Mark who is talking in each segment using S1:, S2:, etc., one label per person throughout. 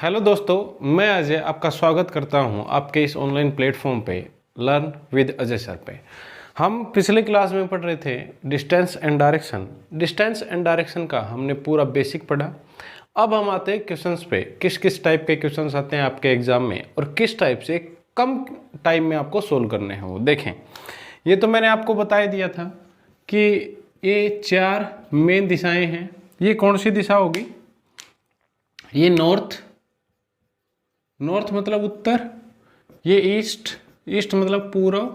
S1: Hello दोस्तों, मैं अजय आपका स्वागत करता हूं आपके इस ऑनलाइन प्लेटफॉर्म पे लर्न विद अजय सर पे। हम पिछले क्लास में पढ़ रहे थे distance and direction. Distance and direction का हमने पूरा बेसिक पढ़ा। अब हम आते हैं क्वेश्चंस पे। किस किस टाइप के क्वेश्चंस आते हैं आपके एग्जाम में और किस टाइप से कम टाइम में आपको सोल्व करने हैं वो देखें। ये तो मैंने आपको बता ही दिया था कि ये 4 मेन दिशाएं हैं। ये कौन सी दिशा होगी? ये नॉर्थ मतलब उत्तर, ये ईस्ट मतलब पूर्व,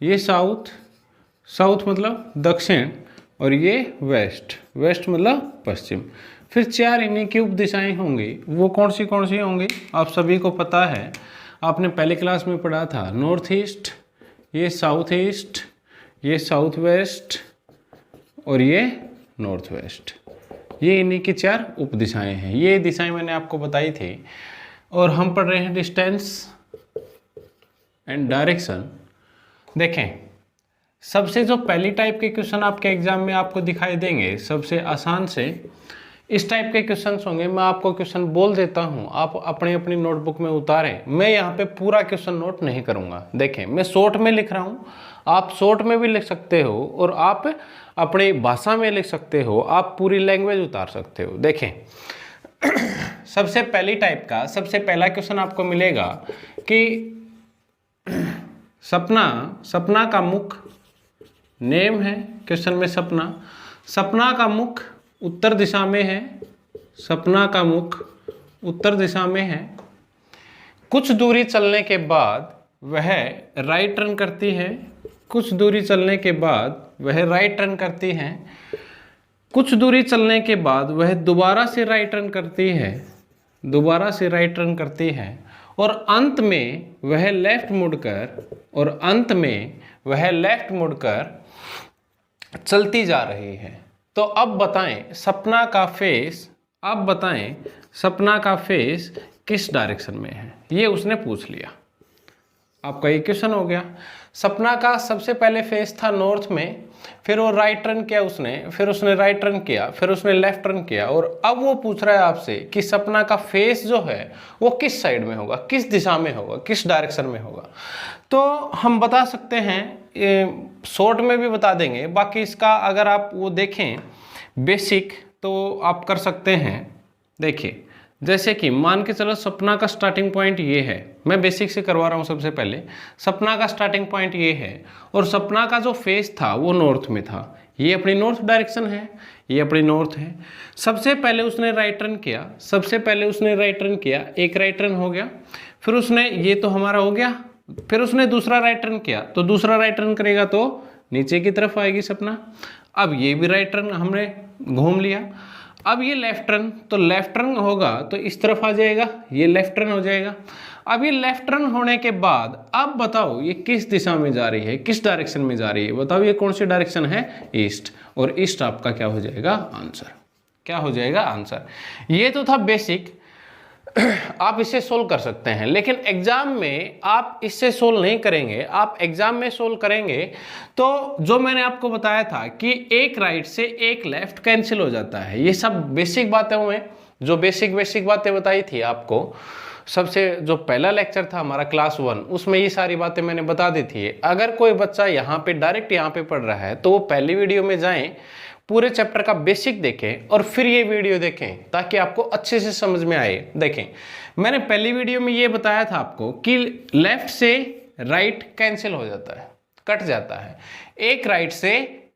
S1: ये साउथ मतलब दक्षिण और ये वेस्ट मतलब पश्चिम। फिर 4 इन्हीं की उप दिशाएं होंगी। वो कौन सी होंगी आप सभी को पता है, आपने पहले क्लास में पढ़ा था। नॉर्थ ईस्ट, ये साउथ ईस्ट, ये साउथ वेस्ट और ये नॉर्थ वेस्ट। ये इन्हीं की 4 उप दिशाएं हैं। ये दिशाएं मैंने आपको बताई थी। और हम पढ़ रहे हैं डिस्टेंस एंड डायरेक्शन। देखें, सबसे जो पहली टाइप के क्वेश्चन आपके एग्जाम में आपको दिखाई देंगे, सबसे आसान से इस टाइप के क्वेश्चंस होंगे। मैं आपको क्वेश्चन बोल देता हूं, आप अपनी नोटबुक में उतारें। मैं यहाँ पे पूरा क्वेश्चन नोट नहीं करूँगा। देखें, मैं शॉर्ट में लिख रहा हूँ, आप शॉर्ट में भी लिख सकते हो और आप अपनी भाषा में लिख सकते हो, आप पूरी लैंग्वेज उतार सकते हो। देखें, सबसे पहली टाइप का सबसे पहला क्वेश्चन आपको मिलेगा कि सपना का मुख नेम है। क्वेश्चन में सपना का मुख उत्तर दिशा में है। सपना का मुख उत्तर दिशा में है। कुछ दूरी चलने के बाद वह राइट टर्न करती है। कुछ दूरी चलने के बाद वह राइट टर्न करती है। कुछ दूरी चलने के बाद वह दोबारा से राइट टर्न करती है और अंत में वह लेफ्ट मुड़कर चलती जा रही है। तो अब बताएं सपना का फेस किस डायरेक्शन में है? ये उसने पूछ लिया। आपका ये क्वेश्चन हो गया। सपना का सबसे पहले फेस था नॉर्थ में, फिर वो राइट टर्न किया फिर उसने राइट टर्न किया, फिर उसने लेफ्ट टर्न किया और अब वो पूछ रहा है आपसे कि सपना का फेस जो है वो किस साइड में होगा, किस दिशा में होगा, किस डायरेक्शन में होगा। तो हम बता सकते हैं, शॉर्ट में भी बता देंगे। बाकी इसका अगर आप वो देखें बेसिक तो आप कर सकते हैं। देखिए, जैसे कि मान के चलो सपना का स्टार्टिंग पॉइंट ये है। मैं बेसिक से करवा रहा हूँ। सबसे पहले सपना का स्टार्टिंग पॉइंट ये है और सपना का जो फेस था वो नॉर्थ में था। ये अपनी नॉर्थ डायरेक्शन है, ये अपनी नॉर्थ है। सबसे पहले उसने राइट टर्न किया, एक राइट टर्न हो गया। फिर उसने, ये तो हमारा हो गया, फिर उसने दूसरा राइट टर्न किया, तो दूसरा राइट टर्न करेगा तो नीचे की तरफ आएगी सपना। अब ये भी राइट टर्न हमने घूम लिया। अब ये लेफ्ट टर्न, तो लेफ्ट टर्न होगा तो इस तरफ आ जाएगा, ये लेफ्ट टर्न हो जाएगा। अब ये लेफ्ट टर्न होने के बाद अब बताओ ये किस दिशा में जा रही है, किस डायरेक्शन में जा रही है? बताओ ये कौन सी डायरेक्शन है? ईस्ट। और ईस्ट आपका क्या हो जाएगा? आंसर। ये तो था बेसिक। आप इससे सोल्व कर सकते हैं, लेकिन एग्जाम में आप इससे सोल्व नहीं करेंगे। आप एग्जाम में सोल्व करेंगे तो जो मैंने आपको बताया था कि एक राइट से एक लेफ्ट कैंसिल हो जाता है। ये सब बेसिक बातें हुए, जो बेसिक बातें बताई थी आपको। सबसे जो पहला लेक्चर था हमारा क्लास 1, उसमें ये सारी बातें मैंने बता दी थी। अगर कोई बच्चा यहाँ पे डायरेक्ट यहाँ पे पढ़ रहा है तो वो पहली वीडियो में जाएं, पूरे चैप्टर का बेसिक देखें और फिर ये वीडियो देखें ताकि आपको अच्छे से समझ में आए। देखें, मैंने पहली वीडियो में ये बताया था आपको कि लेफ्ट से राइट कैंसिल हो जाता है, कट जाता है। एक राइट से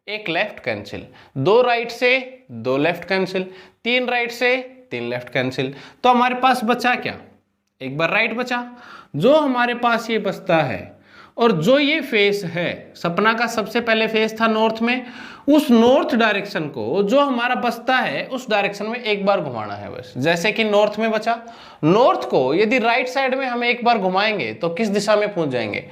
S1: एक लेफ्ट कैंसिल, 2 राइट से 2 लेफ्ट कैंसिल, 3 राइट से 3 लेफ्ट कैंसिल। तो हमारे पास बचा क्या? एक बार राइट बचा। जो हमारे पास ये बचता है और जो ये फेस है, सपना का सबसे पहले फेस था नॉर्थ में, उस नॉर्थ डायरेक्शन को जो हमारा बचता है उस डायरेक्शन में एक बार घुमाना है बस। जैसे कि नॉर्थ में बचा, नॉर्थ को यदि राइट साइड में हम एक बार घुमाएंगे तो किस दिशा में पहुंच जाएंगे।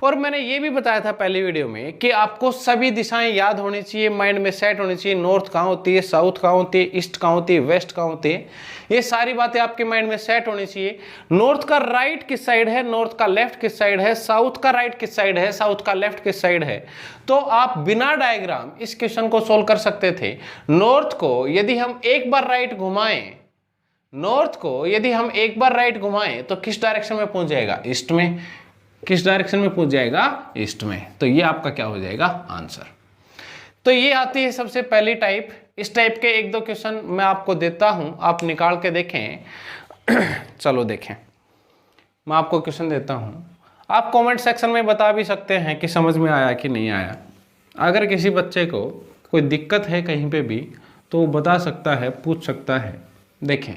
S1: और मैंने ये भी बताया था पहली वीडियो में कि आपको सभी दिशाएं याद होनी चाहिए, माइंड में सेट होनी चाहिए। नॉर्थ कहाँ होती है, साउथ कहाँ होती है, ईस्ट कहाँ होती है, वेस्ट कहाँ होती है, ये सारी बातें आपके माइंड में सेट होनी चाहिए। नॉर्थ का राइट किस साइड है, नॉर्थ का लेफ्ट किस साइड है, साउथ का राइट किस साइड है, साउथ का लेफ्ट किस साइड है। तो आप बिना डायग्राम इस क्वेश्चन को सोल्व कर सकते थे। नॉर्थ को यदि हम एक बार राइट घुमाएं, नॉर्थ को यदि हम एक बार राइट घुमाएं तो किस डायरेक्शन में पहुंच जाएगा? ईस्ट में। किस डायरेक्शन में पहुंच जाएगा? ईस्ट में। तो ये आपका क्या हो जाएगा? आंसर। तो ये आती है सबसे पहली टाइप। इस टाइप के एक दो क्वेश्चन मैं आपको देता हूं, आप निकाल के देखें। चलो देखें, मैं आपको क्वेश्चन देता हूं, आप कमेंट सेक्शन में बता भी सकते हैं कि समझ में आया कि नहीं आया। अगर किसी बच्चे को कोई दिक्कत है कहीं पे भी तो वो बता सकता है, पूछ सकता है। देखें,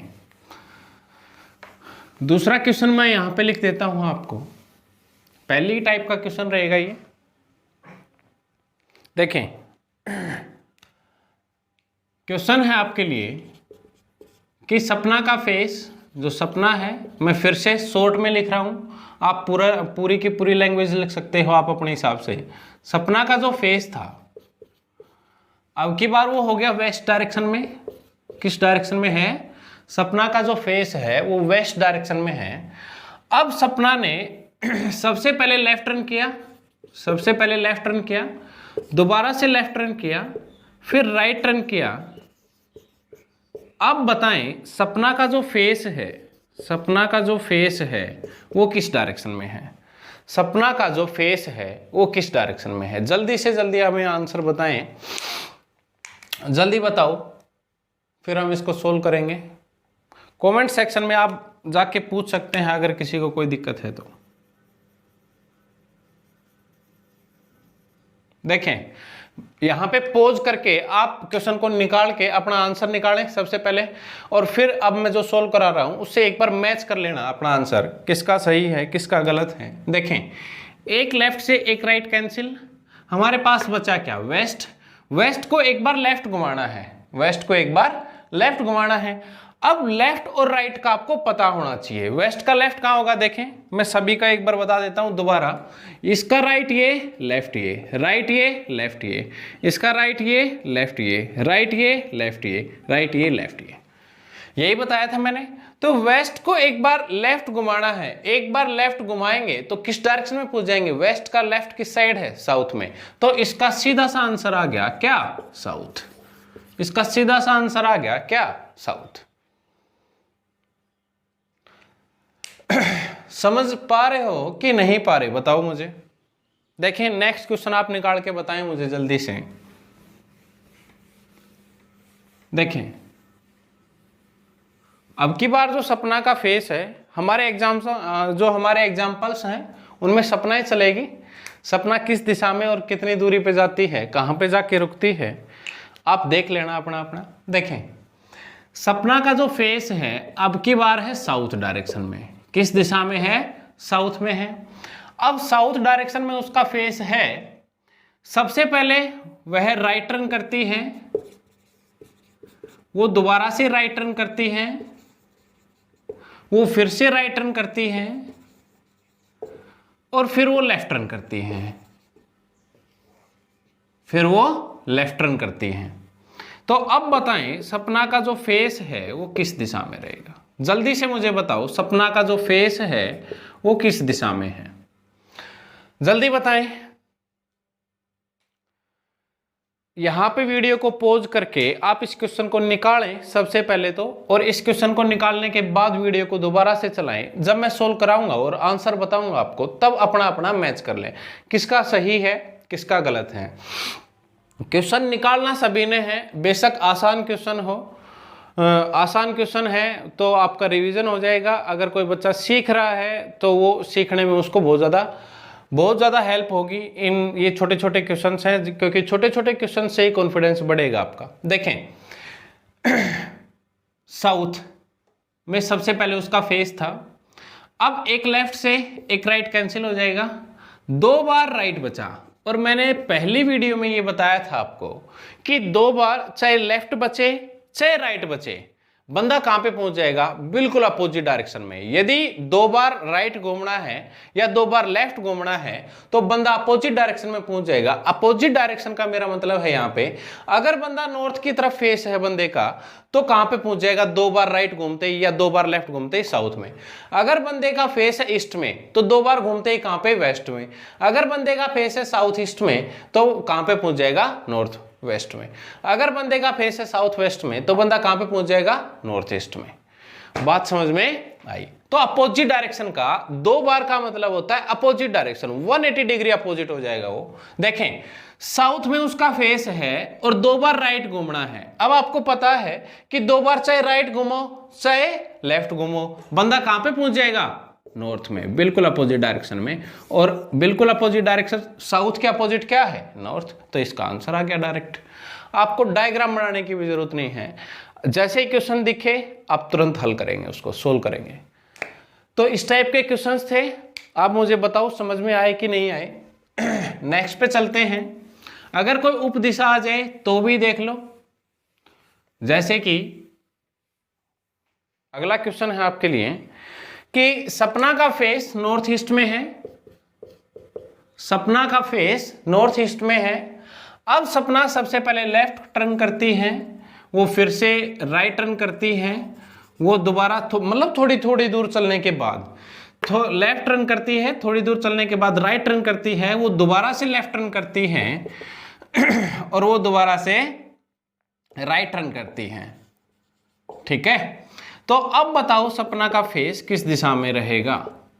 S1: दूसरा क्वेश्चन मैं यहां पे लिख देता हूं आपको। पहली टाइप का क्वेश्चन रहेगा ये। देखें, क्वेश्चन है आपके लिए कि सपना का फेस, जो सपना है, मैं फिर से शॉर्ट में लिख रहा हूं, आप पूरी की पूरी लैंग्वेज लिख सकते हो आप अपने हिसाब से। सपना का जो फेस था, अब की बार वो हो गया वेस्ट डायरेक्शन में। किस डायरेक्शन में है? सपना का जो फेस है वो वेस्ट डायरेक्शन में है। अब सपना ने सबसे पहले लेफ्ट टर्न किया, सबसे पहले लेफ्ट टर्न किया, दोबारा से लेफ्ट टर्न किया, फिर राइट टर्न किया। अब बताएं सपना का जो फेस है, सपना का जो फेस है वो किस डायरेक्शन में है? सपना का जो फेस है वो किस डायरेक्शन में है? जल्दी से जल्दी हमें आंसर बताएं, जल्दी बताओ, फिर हम इसको सोल्व करेंगे। कमेंट सेक्शन में आप जाके पूछ सकते हैं अगर किसी को कोई दिक्कत है तो। देखें, यहां पे पॉज करके आप क्वेश्चन को निकाल के अपना आंसर निकालें सबसे पहले, और फिर अब मैं जो सोल्व करा रहा हूं उससे एक बार मैच कर लेना अपना आंसर, किसका सही है किसका गलत है। देखें, एक लेफ्ट से एक राइट कैंसिल, हमारे पास बचा क्या? वेस्ट। वेस्ट को एक बार लेफ्ट घुमाना है, वेस्ट को एक बार लेफ्ट घुमाना है। अब लेफ्ट और राइट का आपको पता होना चाहिए। वेस्ट का लेफ्ट कहां होगा? देखें, मैं सभी का एक बार बता देता हूं दोबारा। इसका राइट ये, लेफ्ट ये, राइट ये, लेफ्ट ये, इसका राइट ये, लेफ्ट ये, राइट ये, लेफ्ट ये, राइट ये, लेफ्ट ये, यही बताया था मैंने। तो वेस्ट को एक बार लेफ्ट घुमाना है, एक बार लेफ्ट घुमाएंगे तो किस डायरेक्शन में पहुंच जाएंगे? वेस्ट का लेफ्ट किस साइड है? साउथ में। तो इसका सीधा सा आंसर आ गया क्या? साउथ। इसका सीधा सा आंसर आ गया क्या? साउथ। समझ पा रहे हो कि नहीं पा रहे? बताओ मुझे। देखें, नेक्स्ट क्वेश्चन आप निकाल के बताएं मुझे जल्दी से। देखें, अब की बार जो सपना का फेस है, हमारे एग्जाम्पल्स हैं उनमें सपना ही चलेगी। सपना किस दिशा में और कितनी दूरी पे जाती है, कहां पे जाके रुकती है, आप देख लेना अपना अपना। देखें, सपना का जो फेस है अब की बार है साउथ डायरेक्शन में। किस दिशा में है? साउथ में है। अब साउथ डायरेक्शन में उसका फेस है, सबसे पहले वह राइट टर्न करती है, वो दोबारा से राइट टर्न करती है, वो फिर से राइट टर्न करती है, और फिर वो लेफ्ट टर्न करती है, फिर वो लेफ्ट टर्न करती है। तो अब बताएं सपना का जो फेस है वो किस दिशा में रहेगा? जल्दी से मुझे बताओ, सपना का जो फेस है वो किस दिशा में है? जल्दी बताएं। यहां पे वीडियो को पॉज करके आप इस क्वेश्चन को निकालें सबसे पहले तो, और इस क्वेश्चन को निकालने के बाद वीडियो को दोबारा से चलाएं। जब मैं सोल्व कराऊंगा और आंसर बताऊंगा आपको, तब अपना अपना मैच कर लें, किसका सही है किसका गलत है। क्वेश्चन निकालना सभी ने है, बेशक आसान क्वेश्चन हो, आसान क्वेश्चन है तो आपका रिवीजन हो जाएगा। अगर कोई बच्चा सीख रहा है तो वो सीखने में उसको बहुत ज़्यादा हेल्प होगी। इन ये छोटे छोटे क्वेश्चन हैं, क्योंकि छोटे छोटे क्वेश्चन से ही कॉन्फिडेंस बढ़ेगा आपका। देखें, साउथ में सबसे पहले उसका फेस था, अब एक लेफ्ट से एक राइट कैंसिल हो जाएगा, 2 बार राइट बचा। और मैंने पहली वीडियो में ये बताया था आपको कि 2 बार चाहे लेफ्ट बचे चाहे राइट बचे, बंदा कहां पे पहुंच जाएगा? बिल्कुल अपोजिट डायरेक्शन में। यदि 2 बार राइट घूमना है या 2 बार लेफ्ट घूमना है तो बंदा अपोजिट डायरेक्शन में पहुंच जाएगा। अपोजिट डायरेक्शन का मेरा मतलब है, यहां पे अगर बंदा नॉर्थ की तरफ फेस है बंदे का, तो कहां पे पहुंच जाएगा? 2 बार राइट घूमते ही या 2 बार लेफ्ट घूमते ही साउथ में। अगर बंदे का फेस है ईस्ट में तो 2 बार घूमते ही कहां पे? वेस्ट में। अगर बंदे का फेस है साउथ ईस्ट में तो कहां पे पहुंच जाएगा? नॉर्थ वेस्ट में। अगर बंदे का फेस है साउथ वेस्ट में तो बंदा कहां पे पहुंच जाएगा? नॉर्थ ईस्ट में। बात समझ में आई? तो अपोजिट डायरेक्शन का 2 बार का मतलब होता है अपोजिट डायरेक्शन, 180 डिग्री अपोजिट हो जाएगा वो। देखें साउथ में उसका फेस है और 2 बार राइट घूमना है। अब आपको पता है कि 2 बार चाहे राइट घूमो चाहे लेफ्ट घूमो, बंदा कहां पे पहुंच जाएगा? नॉर्थ में, बिल्कुल अपोजिट डायरेक्शन में। और बिल्कुल अपोजिट डायरेक्शन, साउथ के अपोजिट क्या है? नॉर्थ। तो इसका आंसर आ गया डायरेक्ट। आपको डायग्राम बनाने की भी जरूरत नहीं है, जैसे ही क्वेश्चन दिखे आप तुरंत हल करेंगे, उसको सोल्व करेंगे। तो इस टाइप के क्वेश्चंस थे। आप मुझे बताओ समझ में आए कि नहीं आए? नेक्स्ट पे चलते हैं। अगर कोई उपदिशा आ जाए तो भी देख लो, जैसे कि अगला क्वेश्चन है आपके लिए कि सपना का फेस नॉर्थ ईस्ट में है, सपना का फेस नॉर्थ ईस्ट में है। अब सपना सबसे पहले लेफ्ट टर्न करती है, वो फिर से राइट टर्न करती है, वो दोबारा मतलब थोड़ी थोड़ी दूर चलने के बाद लेफ्ट टर्न करती है, थोड़ी दूर चलने के बाद राइट टर्न करती है, वो दोबारा से लेफ्ट टर्न करती है और वो दोबारा से राइट टर्न करती है। ठीक है, तो अब बताओ सपना का फेस किस दिशा में रहेगा?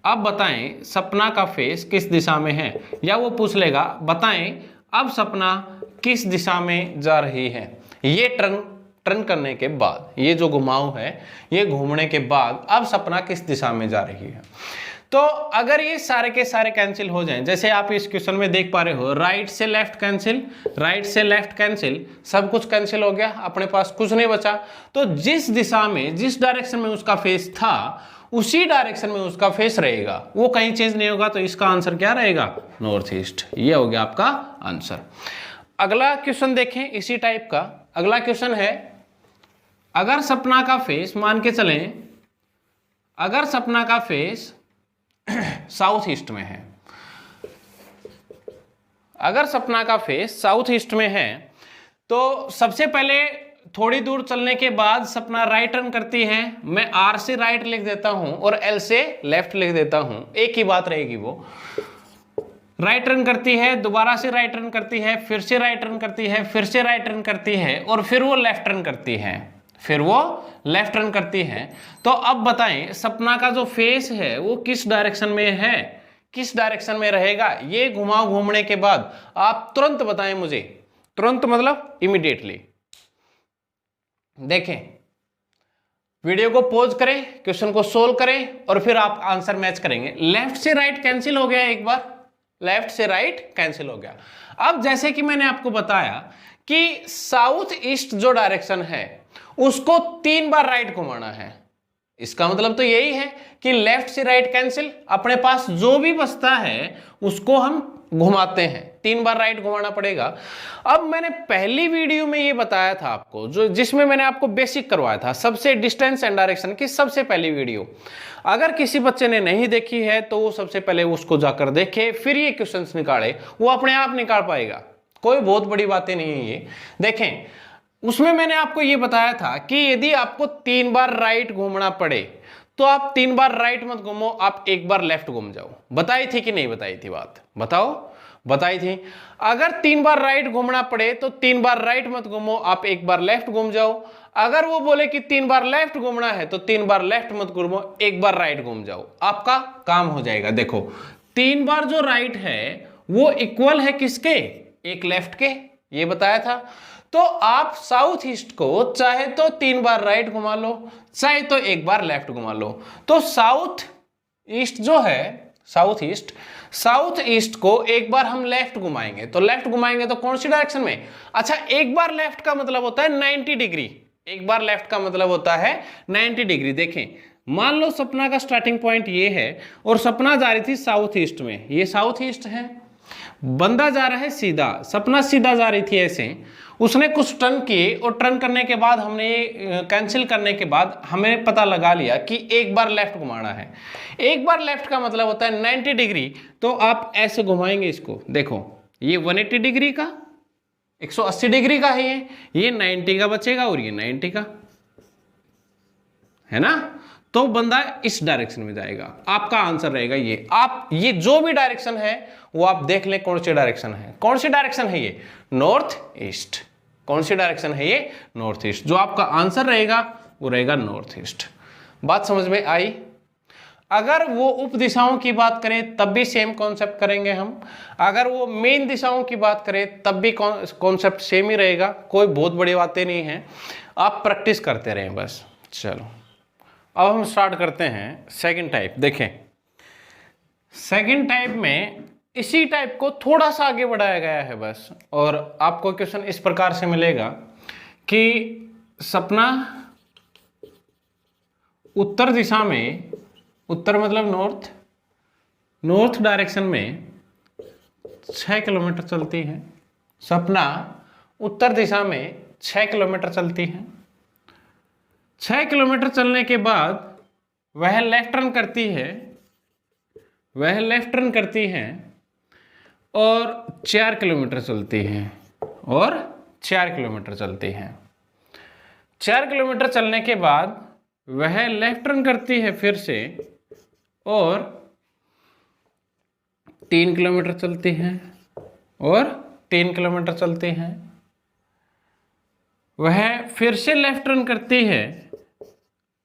S1: अब बताएं सपना का फेस किस दिशा में है, या वो पूछ लेगा बताएं अब सपना किस दिशा में जा रही है। ये टर्न करने के बाद, ये जो घुमाव है ये घूमने के बाद अब सपना किस दिशा में जा रही है। तो अगर ये सारे के सारे कैंसिल हो जाएं, जैसे आप इस क्वेश्चन में देख पा रहे हो, राइट से लेफ्ट कैंसिल, राइट से लेफ्ट कैंसिल, सब कुछ कैंसिल हो गया, अपने पास कुछ नहीं बचा। तो जिस दिशा में, जिस डायरेक्शन में उसका फेस था उसी डायरेक्शन में उसका फेस रहेगा, वो कहीं चेंज नहीं होगा। तो इसका आंसर क्या रहेगा? North east. ये हो गया आपका आंसर। अगला क्वेश्चन देखें इसी टाइप का। अगला क्वेश्चन है, अगर सपना का फेस, मान के चलें अगर सपना का फेस साउथ ईस्ट में है, अगर सपना का फेस साउथ ईस्ट में है तो सबसे पहले थोड़ी दूर चलने के बाद सपना राइट टर्न करती है। मैं आर से राइट लिख देता हूं और एल से लेफ्ट लिख देता हूं, एक ही बात रहेगी। वो राइट टर्न करती है, दोबारा से राइट टर्न करती है, फिर से राइट टर्न करती है, फिर से राइट टर्न करती है और फिर वो लेफ्ट टर्न करती है, फिर वो लेफ्ट टर्न करती है। तो अब बताएं सपना का जो फेस है वो किस डायरेक्शन में है, किस डायरेक्शन में रहेगा? ये घुमाव घूमने के बाद आप तुरंत बताएं मुझे, तुरंत मतलब इमीडिएटली। देखें, वीडियो को पॉज करें, क्वेश्चन को सोल्व करें और फिर आप आंसर मैच करेंगे। लेफ्ट से राइट कैंसिल हो गया, एक बार लेफ्ट से राइट कैंसिल हो गया। अब जैसे कि मैंने आपको बताया कि साउथ ईस्ट जो डायरेक्शन है उसको 3 बार राइट घुमाना है। इसका मतलब तो यही है कि लेफ्ट से राइट कैंसिल, अपने पास जो भी बचता है उसको हम घुमाते हैं, 3 बार राइट घुमाना पड़ेगा। अब मैंने पहली वीडियो में ये बताया था आपको, जो जिसमें मैंने आपको बेसिक करवाया था, सबसे डिस्टेंस एंड डायरेक्शन की सबसे पहली वीडियो। अगर किसी बच्चे ने नहीं देखी है तो वो सबसे पहले उसको जाकर देखे, फिर ये क्वेश्चंस निकाले, वो अपने आप निकाल पाएगा। कोई बहुत बड़ी बातें नहीं है ये। देखें, उसमें मैंने आपको ये बताया था कि यदि आपको 3 बार राइट घूमना पड़े तो आप 3 बार राइट मत घूमो, आप 1 बार लेफ्ट घूम जाओ। बताई थी कि नहीं बताई थी बात? बताओ, बताई थी। अगर 3 बार राइट घूमना पड़े तो 3 बार राइट मत घूमो, आप 1 बार लेफ्ट घूम जाओ। अगर वो बोले कि 3 बार लेफ्ट घूमना है तो 3 बार लेफ्ट मत घूमो, 1 बार राइट घूम जाओ, आपका काम हो जाएगा। देखो 3 बार जो राइट है वो इक्वल है किसके? एक लेफ्ट के, ये बताया था। तो आप साउथ ईस्ट को चाहे तो 3 बार राइट घुमा लो, चाहे तो 1 बार लेफ्ट घुमा लो। तो साउथ ईस्ट जो है, साउथ ईस्ट को 1 बार हम लेफ्ट घुमाएंगे, तो लेफ्ट घुमाएंगे तो कौन सी डायरेक्शन में? अच्छा, 1 बार लेफ्ट का मतलब होता है 90 डिग्री, 1 बार लेफ्ट का मतलब होता है 90 डिग्री। देखें, मान लो सपना का स्टार्टिंग पॉइंट ये है और सपना जा रही थी साउथ ईस्ट में, ये साउथ ईस्ट है, बंदा जा रहा है सीधा, सपना सीधा जा रही थी ऐसे, उसने कुछ टर्न किए और टर्न करने के बाद हमने कैंसिल करने के बाद हमें पता लगा लिया कि 1 बार लेफ्ट घुमाना है। 1 बार लेफ्ट का मतलब होता है 90 डिग्री, तो आप ऐसे घुमाएंगे इसको। देखो ये 180 डिग्री का, 180 डिग्री का है, ये 90 का बचेगा और ये 90 का है ना। तो बंदा इस डायरेक्शन में जाएगा, आपका आंसर रहेगा ये। आप ये जो भी डायरेक्शन है वो आप देख लें कौन सी डायरेक्शन है। कौन सी डायरेक्शन है ये? North east. कौन सी डायरेक्शन है ये? North east. जो आपका आंसर रहेगा वो रहेगा नॉर्थ ईस्ट। बात समझ में आई? अगर वो उप दिशाओं की बात करें तब भी सेम कॉन्सेप्ट करेंगे हम, अगर वो मेन दिशाओं की बात करें तब भी कॉन्सेप्ट सेम ही रहेगा, कोई बहुत बड़ी बातें नहीं है, आप प्रैक्टिस करते रहें बस। चलो अब हम स्टार्ट करते हैं सेकंड टाइप। देखें सेकंड टाइप में इसी टाइप को थोड़ा सा आगे बढ़ाया गया है बस, और आपको क्वेश्चन इस प्रकार से मिलेगा कि सपना उत्तर दिशा में, उत्तर मतलब नॉर्थ, नॉर्थ डायरेक्शन में 6 किलोमीटर चलती है। सपना उत्तर दिशा में 6 किलोमीटर चलती है। 6 किलोमीटर चलने के बाद वह लेफ्ट टर्न करती है, वह लेफ्ट टर्न करती है और 4 किलोमीटर चलती है, और 4 किलोमीटर चलती है। 4 किलोमीटर चलने के बाद वह लेफ्ट टर्न करती है फिर से और 3 किलोमीटर चलती है, और 3 किलोमीटर चलती है। वह फिर से लेफ्ट टर्न करती है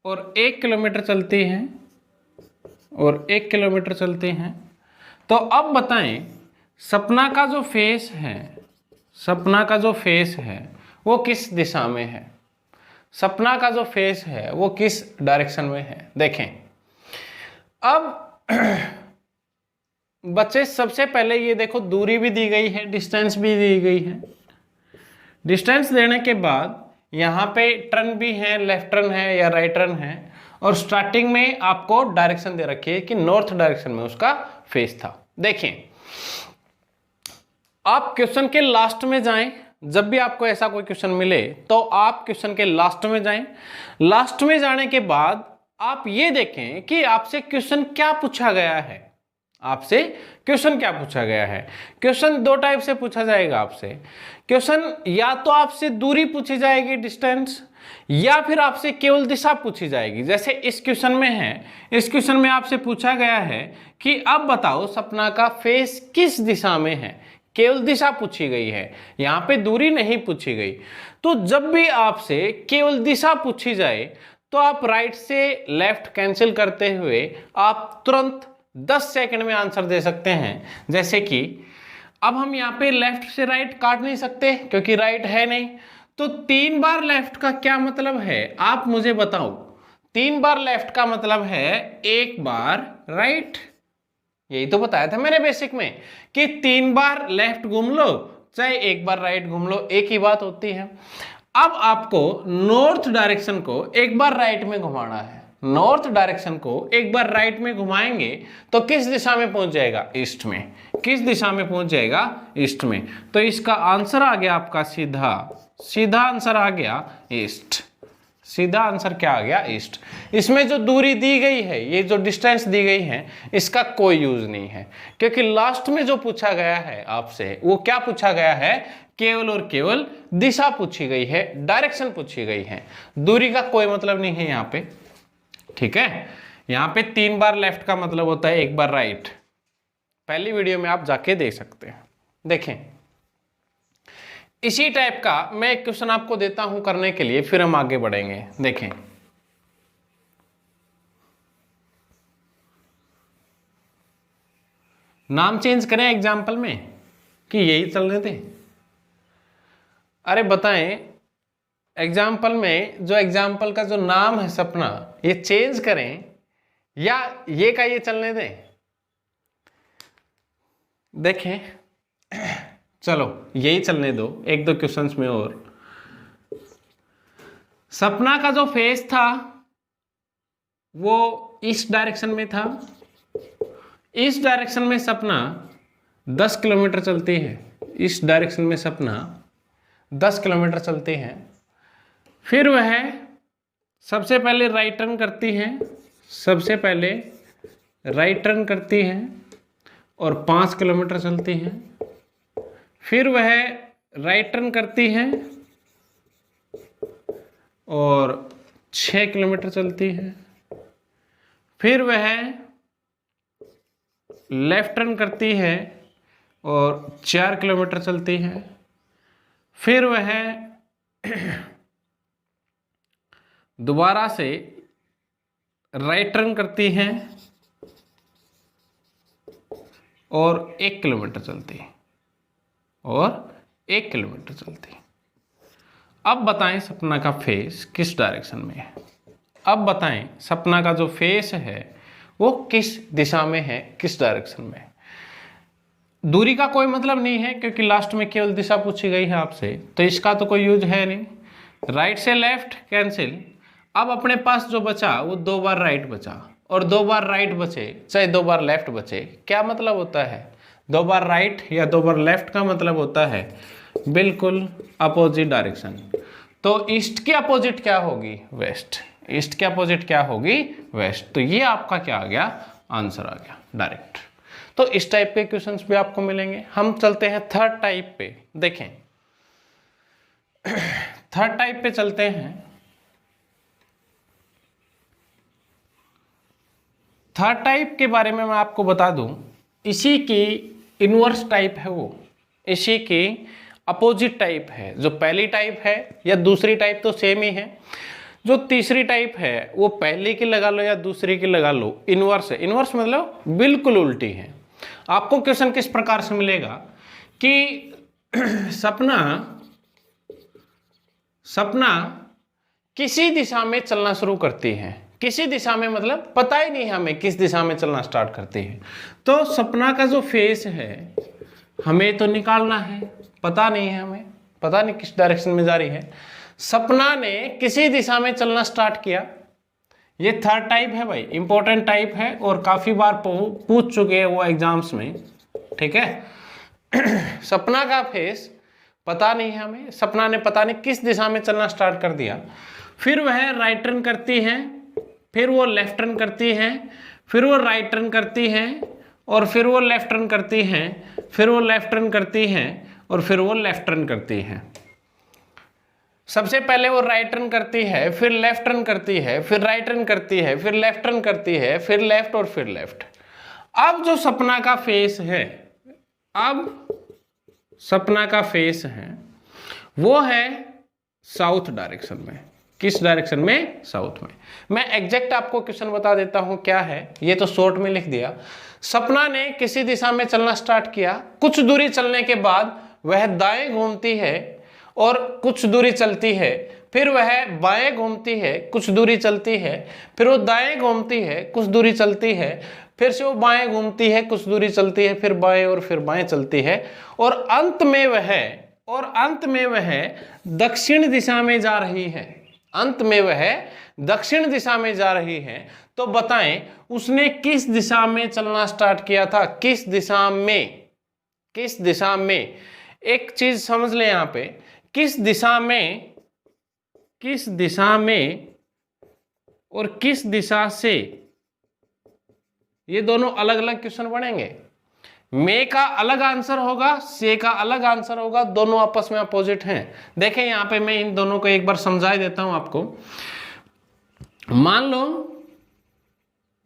S1: और 1 किलोमीटर चलती है, और 1 किलोमीटर चलती हैं। तो अब बताएं सपना का जो फेस है, सपना का जो फेस है वो किस दिशा में है, सपना का जो फेस है वो किस डायरेक्शन में है। देखें अब बच्चे सबसे पहले ये देखो दूरी भी दी गई है, डिस्टेंस भी दी गई है। डिस्टेंस देने के बाद यहाँ पे टर्न भी है, लेफ्ट टर्न है या राइट टर्न है, और स्टार्टिंग में आपको डायरेक्शन दे रखी है कि नॉर्थ डायरेक्शन में उसका फेस था। देखिए आप क्वेश्चन के लास्ट में जाएं, जब भी आपको ऐसा कोई क्वेश्चन मिले तो आप क्वेश्चन के लास्ट में जाएं। लास्ट में जाने के बाद आप ये देखें कि आपसे क्वेश्चन क्या पूछा गया है, आपसे क्वेश्चन क्या पूछा गया है। क्वेश्चन दो टाइप से पूछा जाएगा आपसे। क्वेश्चन या तो आपसे दूरी पूछी जाएगी, डिस्टेंस, या फिर आपसे केवल दिशा पूछी जाएगी। जैसे इस क्वेश्चन में है, इस क्वेश्चन में आपसे पूछा गया है कि अब बताओ सपना का फेस किस दिशा में है, केवल दिशा पूछी गई है, यहाँ पे दूरी नहीं पूछी गई। तो जब भी आपसे केवल दिशा पूछी जाए तो आप राइट से लेफ्ट कैंसिल करते हुए आप तुरंत 10 सेकंड में आंसर दे सकते हैं। जैसे कि अब हम यहाँ पे लेफ्ट से राइट काट नहीं सकते क्योंकि राइट है नहीं, तो 3 बार लेफ्ट का क्या मतलब है आप मुझे बताओ। 3 बार लेफ्ट का मतलब है 1 बार राइट। यही तो बताया था मैंने बेसिक में कि 3 बार लेफ्ट घूम लो चाहे 1 बार राइट घूम लो, एक ही बात होती है। अब आपको नॉर्थ डायरेक्शन को 1 बार राइट में घुमाना है। नॉर्थ डायरेक्शन को 1 बार राइट में घुमाएंगे तो किस दिशा में पहुंच जाएगा, ईस्ट में। किस दिशा में पहुंच जाएगा, ईस्ट में। तो इसका आंसर आ गया आपका सीधा, सीधा आंसर आ गया ईस्ट। सीधा आंसर क्या आ गया, ईस्ट। इसमें जो दूरी दी गई है, ये जो डिस्टेंस दी गई है, इसका कोई यूज नहीं है क्योंकि लास्ट में जो पूछा गया है आपसे वो क्या पूछा गया है, केवल और केवल दिशा पूछी गई है, डायरेक्शन पूछी गई है। दूरी का कोई मतलब नहीं है यहाँ पे, ठीक है। यहाँ पे 3 बार लेफ्ट का मतलब होता है 1 बार राइट। पहली वीडियो में आप जाके देख सकते हैं। देखें इसी टाइप का मैं एक क्वेश्चन आपको देता हूं करने के लिए, फिर हम आगे बढ़ेंगे। देखें नाम चेंज करें एग्जाम्पल में कि यही चलने दें। अरे बताएं एग्जाम्पल में जो एग्जाम्पल का जो नाम है सपना, ये चेंज करें या ये का ये चलने दें। देखें चलो यही चलने दो, 1-2 क्वेश्चंस में और। सपना का जो फेस था वो ईस्ट डायरेक्शन में था। ईस्ट डायरेक्शन में सपना 10 किलोमीटर चलती है। ईस्ट डायरेक्शन में सपना 10 किलोमीटर चलती है। फिर वह सबसे पहले राइट टर्न करती है, सबसे पहले राइट टर्न करती है और 5 किलोमीटर चलती है। फिर वह राइट टर्न करती है और 6 किलोमीटर चलती है। फिर वह लेफ्ट टर्न करती है और 4 किलोमीटर चलती है। फिर वह दोबारा से राइट टर्न करती हैं और 1 किलोमीटर चलती है, और 1 किलोमीटर चलती है। अब बताएं सपना का फेस किस डायरेक्शन में है। अब बताएं सपना का जो फेस है वो किस दिशा में है, किस डायरेक्शन में है। दूरी का कोई मतलब नहीं है क्योंकि लास्ट में केवल दिशा पूछी गई है आपसे, तो इसका तो कोई यूज है नहीं। राइट से लेफ्ट कैंसिल। अब अपने पास जो बचा वो 2 बार राइट बचा, और 2 बार राइट बचे चाहे 2 बार लेफ्ट बचे, क्या मतलब होता है? 2 बार राइट या 2 बार लेफ्ट का मतलब होता है बिल्कुल अपोजिट डायरेक्शन। तो ईस्ट की अपोजिट क्या होगी? वेस्ट। ईस्ट की अपोजिट क्या होगी? वेस्ट। तो ये आपका क्या आ गया? आंसर आ गया डायरेक्ट। तो इस टाइप के क्वेश्चंस भी आपको मिलेंगे। हम चलते हैं थर्ड टाइप पे। देखें थर्ड टाइप पे चलते हैं। थर्ड टाइप के बारे में मैं आपको बता दूं, इसी की इनवर्स टाइप है वो, इसी की अपोजिट टाइप है। जो पहली टाइप है या दूसरी टाइप तो सेम ही है, जो तीसरी टाइप है वो पहली की लगा लो या दूसरी की लगा लो, इनवर्स है। इनवर्स मतलब बिल्कुल उल्टी है। आपको क्वेश्चन किस प्रकार से मिलेगा कि सपना किसी दिशा में चलना शुरू करती है। किसी दिशा में मतलब पता ही नहीं हमें किस दिशा में चलना स्टार्ट करती है। तो सपना का जो फेस है हमें तो निकालना है, पता नहीं है हमें, पता नहीं किस डायरेक्शन में जा रही है। सपना ने किसी दिशा में चलना स्टार्ट किया। ये थर्ड टाइप है भाई, इंपॉर्टेंट टाइप है और काफी बार पूछ चुके हैं वो एग्जाम्स में, ठीक है। सपना का फेस पता नहीं है हमें, सपना ने पता नहीं किस दिशा में चलना स्टार्ट कर दिया। फिर वह राइट टर्न करती है, फिर वो लेफ्ट टर्न करती है, फिर वो राइट टर्न करती है, और फिर वो लेफ्ट टर्न करती है, फिर वो लेफ्ट टर्न करती है, और फिर वो लेफ्ट टर्न करती है। सबसे पहले वो राइट टर्न करती है, फिर लेफ्ट टर्न करती है, फिर राइट टर्न करती है, फिर लेफ्ट टर्न करती है, फिर लेफ्ट और फिर लेफ्ट। अब जो सपना का फेस है, अब सपना का फेस है वो है साउथ डायरेक्शन में। किस डायरेक्शन में? साउथ में। मैं एग्जैक्ट आपको क्वेश्चन बता देता हूं क्या है, ये तो शॉर्ट में लिख दिया। सपना ने किसी दिशा में चलना स्टार्ट किया, कुछ दूरी चलने के बाद वह दाएं घूमती है और कुछ दूरी चलती है, फिर वह बाएं घूमती है, कुछ दूरी चलती है, फिर वो दाएं घूमती है, कुछ दूरी चलती है, फिर से वो बाएं घूमती है, कुछ दूरी चलती है, फिर बाएं और फिर बाएं चलती है, और अंत में वह दक्षिण दिशा में जा रही है। अंत में वह दक्षिण दिशा में जा रही है। तो बताएं उसने किस दिशा में चलना स्टार्ट किया था? किस दिशा में? किस दिशा में? एक चीज समझ लें यहां पे, किस दिशा में, किस दिशा में और किस दिशा से, ये दोनों अलग अलग क्वेश्चन बनेंगे। मे का अलग आंसर होगा, से का अलग आंसर होगा, दोनों आपस में अपोजिट हैं। देखें यहां पे मैं इन दोनों को एक बार समझा देता हूं आपको। मान लो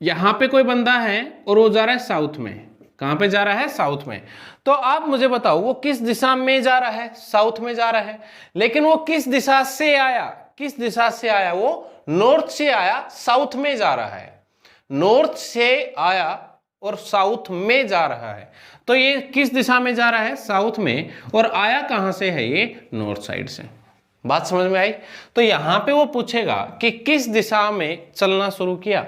S1: यहां पे कोई बंदा है और वो जा रहा है साउथ में। कहां पे जा रहा है? साउथ में। तो आप मुझे बताओ वो किस दिशा में जा रहा है? साउथ में जा रहा है। लेकिन वो किस दिशा से आया? किस दिशा से आया? वो नॉर्थ से आया, साउथ में जा रहा है। नॉर्थ से आया और साउथ में जा रहा है। तो ये किस दिशा में जा रहा है? साउथ में। और आया कहां से है? ये नॉर्थ साइड से। बात समझ में आई? तो यहां पे वो पूछेगा कि किस दिशा में चलना शुरू किया।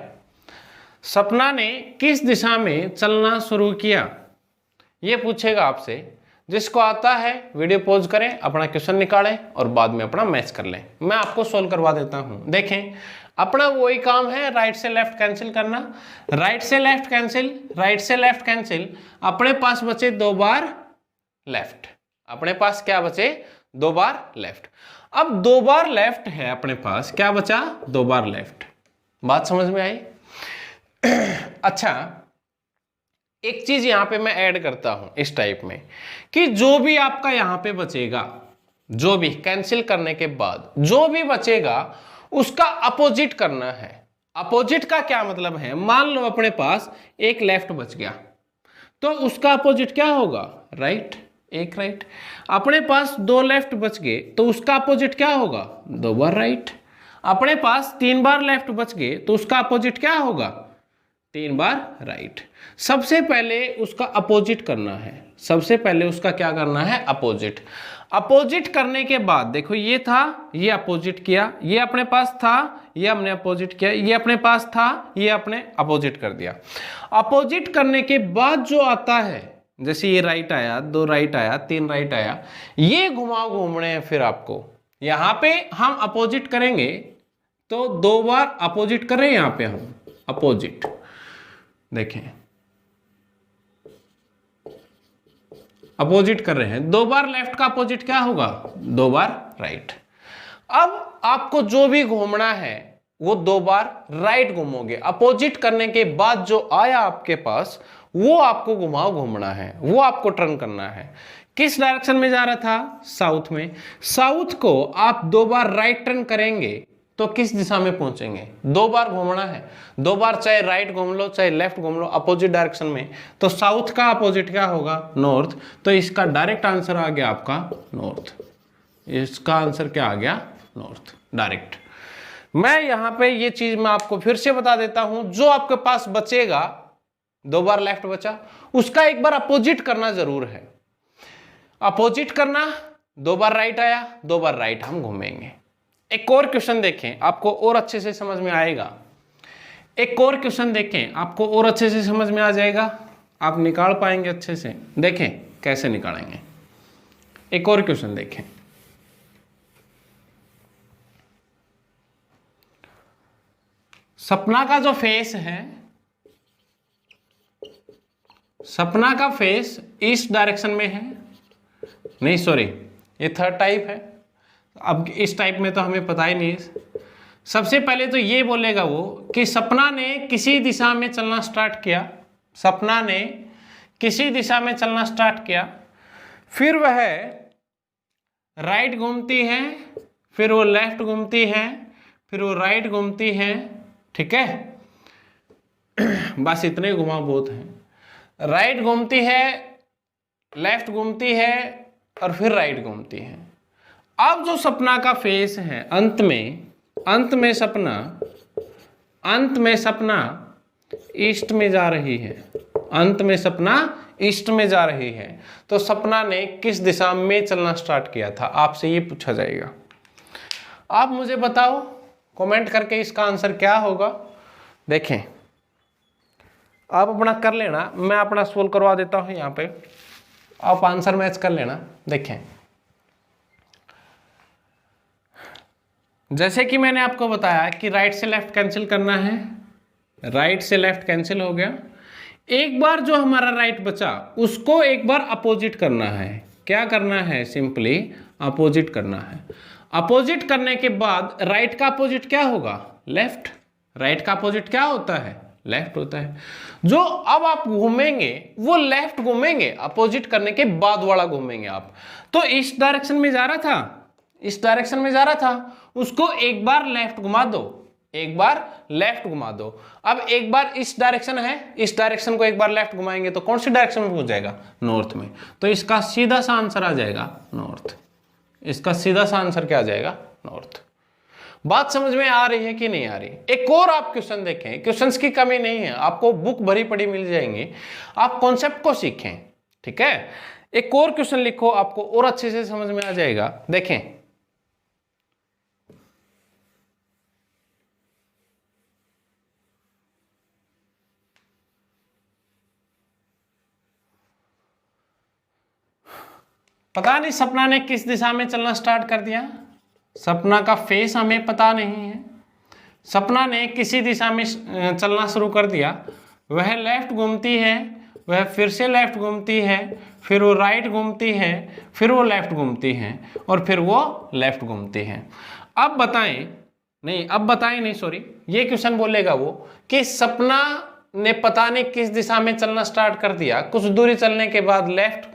S1: सपना ने किस दिशा में चलना शुरू किया, ये पूछेगा आपसे। जिसको आता है वीडियो पॉज करें, अपना क्वेश्चन निकालें और बाद में अपना मैच कर लें। मैं आपको सोल्व करवा देता हूं। देखें अपना वही काम है, राइट से लेफ्ट कैंसिल करना। राइट से लेफ्ट कैंसिल, राइट से लेफ्ट कैंसिल। अपने पास बचे 2 बार लेफ्ट। अपने पास क्या बचे? 2 बार लेफ्ट। अब 2 बार लेफ्ट है अपने पास, क्या बचा? 2 बार लेफ्ट। बात समझ में आई? अच्छा एक चीज यहां पे मैं ऐड करता हूं इस टाइप में कि जो भी आपका यहां पे बचेगा, जो भी कैंसिल करने के बाद जो भी बचेगा उसका अपोजिट करना है। अपोजिट का क्या मतलब है? मान लो अपने पास एक लेफ्ट बच गया तो उसका अपोजिट क्या होगा? राइट। एक राइट। अपने पास 2 लेफ्ट बच गए तो उसका अपोजिट क्या होगा? 2 बार राइट। अपने पास 3 बार लेफ्ट बच गए तो उसका अपोजिट क्या होगा? 3 बार राइट। सबसे पहले उसका अपोजिट करना है, सबसे पहले उसका क्या करना है? अपोजिट। अपोजिट करने के बाद देखो ये था, ये अपोजिट किया, ये अपने पास था, ये हमने अपोजिट किया, ये अपने पास था, ये अपने अपोजिट कर दिया। अपोजिट करने के बाद जो आता है, जैसे ये राइट आया, 2 राइट आया, 3 राइट आया, ये घुमाव घूमने हैं। फिर आपको यहां पे हम अपोजिट करेंगे तो 2 बार अपोजिट कर रहे हैं, यहां पे हम अपोजिट देखें, अपोजिट कर रहे हैं। 2 बार लेफ्ट का अपोजिट क्या होगा? 2 बार राइट। अब आपको जो भी घूमना है वो 2 बार राइट घूमोगे। अपोजिट करने के बाद जो आया आपके पास वो आपको घुमाव घूमना है, वो आपको टर्न करना है। किस डायरेक्शन में जा रहा था? साउथ में। साउथ को आप 2 बार राइट टर्न करेंगे तो किस दिशा में पहुंचेंगे? 2 बार घूमना है, 2 बार चाहे राइट घूम लो चाहे लेफ्ट घूम लो अपोजिट डायरेक्शन में, तो साउथ का अपोजिट क्या होगा? नॉर्थ। तो इसका डायरेक्ट आंसर आ गया आपका नॉर्थ। इसका आंसर क्या आ गया? North, direct. मैं यहां पे ये चीज मैं आपको फिर से बता देता हूं, जो आपके पास बचेगा, 2 बार लेफ्ट बचा, उसका एक बार अपोजिट करना जरूर है। अपोजिट करना, 2 बार राइट आया, 2 बार राइट हम घूमेंगे। एक और क्वेश्चन देखें, आपको और अच्छे से समझ में आएगा। एक और क्वेश्चन देखें, आपको और अच्छे से समझ में आ जाएगा, आप निकाल पाएंगे अच्छे से। देखें कैसे निकालेंगे। एक और क्वेश्चन देखें। सपना का जो फेस है, सपना का फेस ईस्ट डायरेक्शन में है, नहीं सॉरी ये थर्ड टाइप है। अब इस टाइप में तो हमें पता ही नहीं है। सबसे पहले तो ये बोलेगा वो कि सपना ने किसी दिशा में चलना स्टार्ट किया, सपना ने किसी दिशा में चलना स्टार्ट किया, फिर वह राइट घूमती है, फिर वो लेफ्ट घूमती है, फिर वो राइट घूमती है, ठीक है। बस इतने घुमाव बहुत हैं। राइट घूमती है, लेफ्ट घूमती है और फिर राइट घूमती है। अब जो सपना का फेस है, अंत में सपना ईस्ट में जा रही है, अंत में सपना ईस्ट में जा रही है। तो सपना ने किस दिशा में चलना स्टार्ट किया था? आपसे ये पूछा जाएगा। आप मुझे बताओ कमेंट करके इसका आंसर क्या होगा। देखें आप अपना कर लेना, मैं अपना सोल्व करवा देता हूं यहाँ पे, आप आंसर मैच कर लेना। देखें जैसे कि मैंने आपको बताया कि राइट से लेफ्ट कैंसिल करना है, राइट से लेफ्ट कैंसिल हो गया। एक बार जो हमारा राइट बचा उसको एक बार अपोजिट करना है। क्या करना है? सिंपली अपोजिट करना है। अपोजिट करने के बाद राइट का अपोजिट क्या होगा? लेफ्ट। राइट का अपोजिट क्या होता है? लेफ्ट होता है। जो अब आप घूमेंगे वो लेफ्ट घूमेंगे, अपोजिट करने के बाद वाला घूमेंगे आप। तो इस डायरेक्शन में जा रहा था, इस डायरेक्शन में जा रहा था, उसको एक बार लेफ्ट घुमा दो, एक बार लेफ्ट घुमा दो। अब एक बार इस डायरेक्शन है, इस डायरेक्शन को एक बार लेफ्ट घुमाएंगे तो कौन सी डायरेक्शन में पहुंच जाएगा? नॉर्थ में। तो इसका सीधा सा आंसर आ जाएगा नॉर्थ। इसका सीधा सा आंसर क्या आ जाएगा? नॉर्थ। बात समझ में आ रही है कि नहीं आ रही? एक और आप क्वेश्चन देखें, क्वेश्चंस की कमी नहीं है, आपको बुक भरी पड़ी मिल जाएंगी, आप कॉन्सेप्ट को सीखें, ठीक है। एक और क्वेश्चन लिखो, आपको और अच्छे से समझ में आ जाएगा। देखें पता नहीं सपना ने किस दिशा में चलना स्टार्ट कर दिया, सपना का फेस हमें पता नहीं है। सपना ने किसी दिशा में चलना शुरू कर दिया, वह लेफ्ट घूमती है, वह फिर से लेफ्ट घूमती है, फिर वो राइट घूमती है, फिर वो लेफ्ट घूमती है और फिर वो लेफ्ट घूमती है। अब बताएं, नहीं अब बताएं नहीं सॉरी, ये क्वेश्चन बोलेगा वो कि सपना ने पता नहीं किस दिशा में चलना स्टार्ट कर दिया, कुछ दूरी चलने के बाद लेफ्ट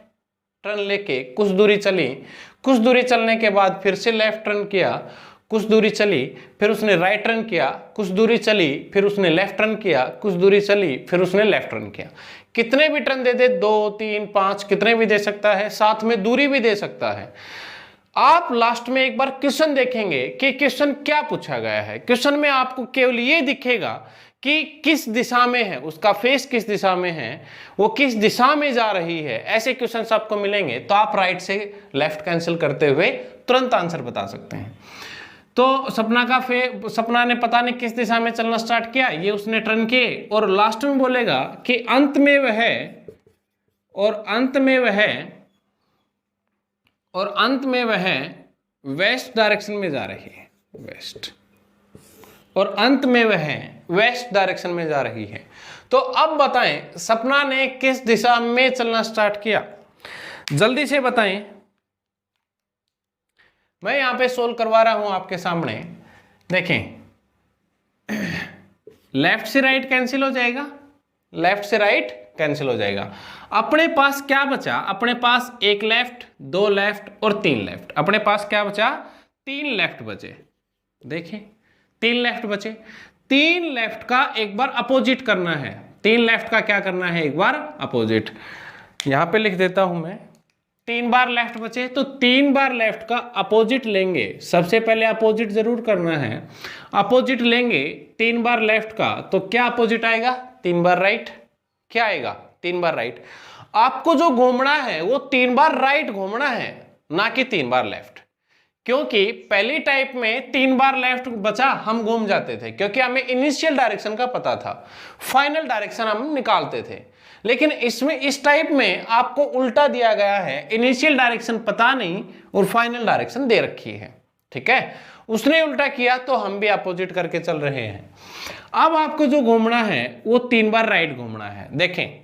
S1: टर्न लेके कुछ दूरी चली, कुछ दूरी चलने के बाद फिर से लेफ्ट टर्न किया, कुछ दूरी चली, फिर उसने राइट टर्न किया, कुछ दूरी चली, फिर उसने लेफ्ट टर्न किया, कुछ दूरी चली, फिर उसने लेफ्ट टर्न किया। कितने भी टर्न दे दे, 2, 3, 5 कितने भी दे सकता है, साथ में दूरी भी दे सकता है। आप लास्ट में एक बार क्वेश्चन देखेंगे कि क्वेश्चन क्या पूछा गया है। क्वेश्चन में आपको केवल ये दिखेगा कि किस दिशा में है, उसका फेस किस दिशा में है, वो किस दिशा में जा रही है, ऐसे क्वेश्चंस आपको मिलेंगे। तो आप राइट से लेफ्ट कैंसिल करते हुए तुरंत आंसर बता सकते हैं। तो सपना ने पता नहीं किस दिशा में चलना स्टार्ट किया, ये उसने टर्न किए और लास्ट में बोलेगा कि अंत में वह वेस्ट डायरेक्शन में जा रही है, वेस्ट, और अंत में वह वेस्ट डायरेक्शन में जा रही है। तो अब बताएं सपना ने किस दिशा में चलना स्टार्ट किया, जल्दी से बताएं। मैं यहां पे सोल्व करवा रहा हूं आपके सामने। देखें, लेफ्ट से राइट कैंसिल हो जाएगा, लेफ्ट से राइट कैंसिल हो जाएगा। अपने पास क्या बचा? अपने पास एक लेफ्ट, दो लेफ्ट और तीन लेफ्ट। अपने पास क्या बचा? तीन लेफ्ट बचे। देखिए, तीन लेफ्ट बचे। तीन लेफ्ट का एक बार अपोजिट करना है। तीन लेफ्ट का क्या करना है? एक बार अपोजिट। यहां पे लिख देता हूं मैं, तीन बार लेफ्ट बचे तो तीन बार लेफ्ट का अपोजिट लेंगे। सबसे पहले अपोजिट जरूर करना है। अपोजिट लेंगे तीन बार लेफ्ट का, तो क्या अपोजिट आएगा? तीन बार राइट। क्या आएगा? तीन बार राइट। आपको जो घूमना है वो तीन बार राइट घूमना है, ना कि तीन बार लेफ्ट। क्योंकि पहली टाइप में तीन बार लेफ्ट बचा, हम घूम जाते थे, क्योंकि हमें इनिशियल डायरेक्शन का पता था, फाइनल डायरेक्शन हम निकालते थे। लेकिन इसमें, इस टाइप में आपको उल्टा दिया गया है, इनिशियल डायरेक्शन पता नहीं और फाइनल डायरेक्शन दे रखी है। ठीक है, उसने उल्टा किया तो हम भी अपोजिट करके चल रहे हैं। अब आपको जो घूमना है वो तीन बार राइट घूमना है। देखें,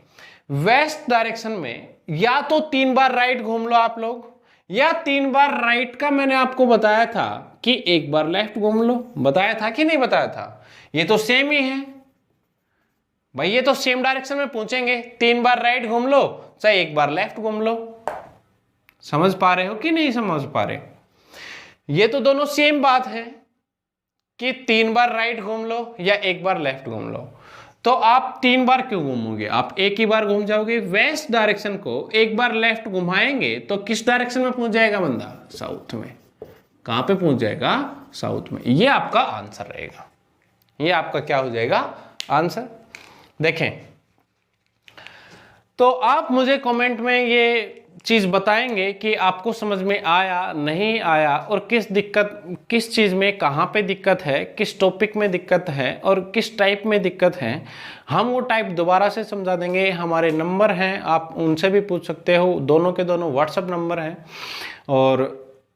S1: वेस्ट डायरेक्शन में या तो तीन बार राइट घूम लो आप लोग, या तीन बार राइट का मैंने आपको बताया था कि एक बार लेफ्ट घूम लो। बताया था कि नहीं बताया था? ये तो सेम ही है भाई, ये तो सेम डायरेक्शन में पहुंचेंगे। तीन बार राइट घूम लो चाहे एक बार लेफ्ट घूम लो। समझ पा रहे हो कि नहीं समझ पा रहे? ये तो दोनों सेम बात है कि तीन बार राइट घूम लो या एक बार लेफ्ट घूम लो। तो आप तीन बार क्यों घूमोगे? आप एक ही बार घूम जाओगे। वेस्ट डायरेक्शन को एक बार लेफ्ट घुमाएंगे तो किस डायरेक्शन में पहुंच जाएगा बंदा? साउथ में। कहां पे पहुंच जाएगा? साउथ में। ये आपका आंसर रहेगा। ये आपका क्या हो जाएगा? आंसर। देखें, तो आप मुझे कमेंट में ये चीज बताएंगे कि आपको समझ में आया नहीं आया, और किस चीज में कहां पे दिक्कत है, किस टॉपिक में दिक्कत है और किस टाइप में दिक्कत है। हम वो टाइप दोबारा से समझा देंगे। हमारे नंबर हैं, आप उनसे भी पूछ सकते हो। दोनों के दोनों व्हाट्सएप नंबर हैं और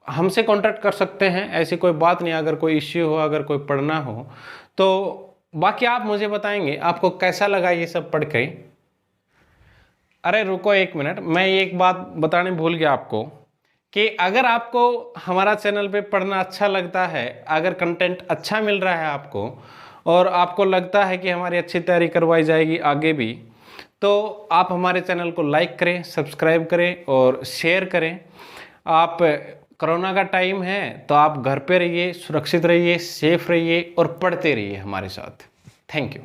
S1: हमसे कांटेक्ट कर सकते हैं। ऐसी कोई बात नहीं, अगर कोई इश्यू हो, अगर कोई पढ़ना हो तो। बाकी आप मुझे बताएंगे आपको कैसा लगा ये सब पढ़ के। अरे रुको एक मिनट, मैं एक बात बताने भूल गया आपको कि अगर आपको हमारा चैनल पे पढ़ना अच्छा लगता है, अगर कंटेंट अच्छा मिल रहा है आपको और आपको लगता है कि हमारी अच्छी तैयारी करवाई जाएगी आगे भी, तो आप हमारे चैनल को लाइक करें, सब्सक्राइब करें और शेयर करें। आप, कोरोना का टाइम है तो आप घर पे रहिए, सुरक्षित रहिए, सेफ रहिए और पढ़ते रहिए हमारे साथ। Thank you.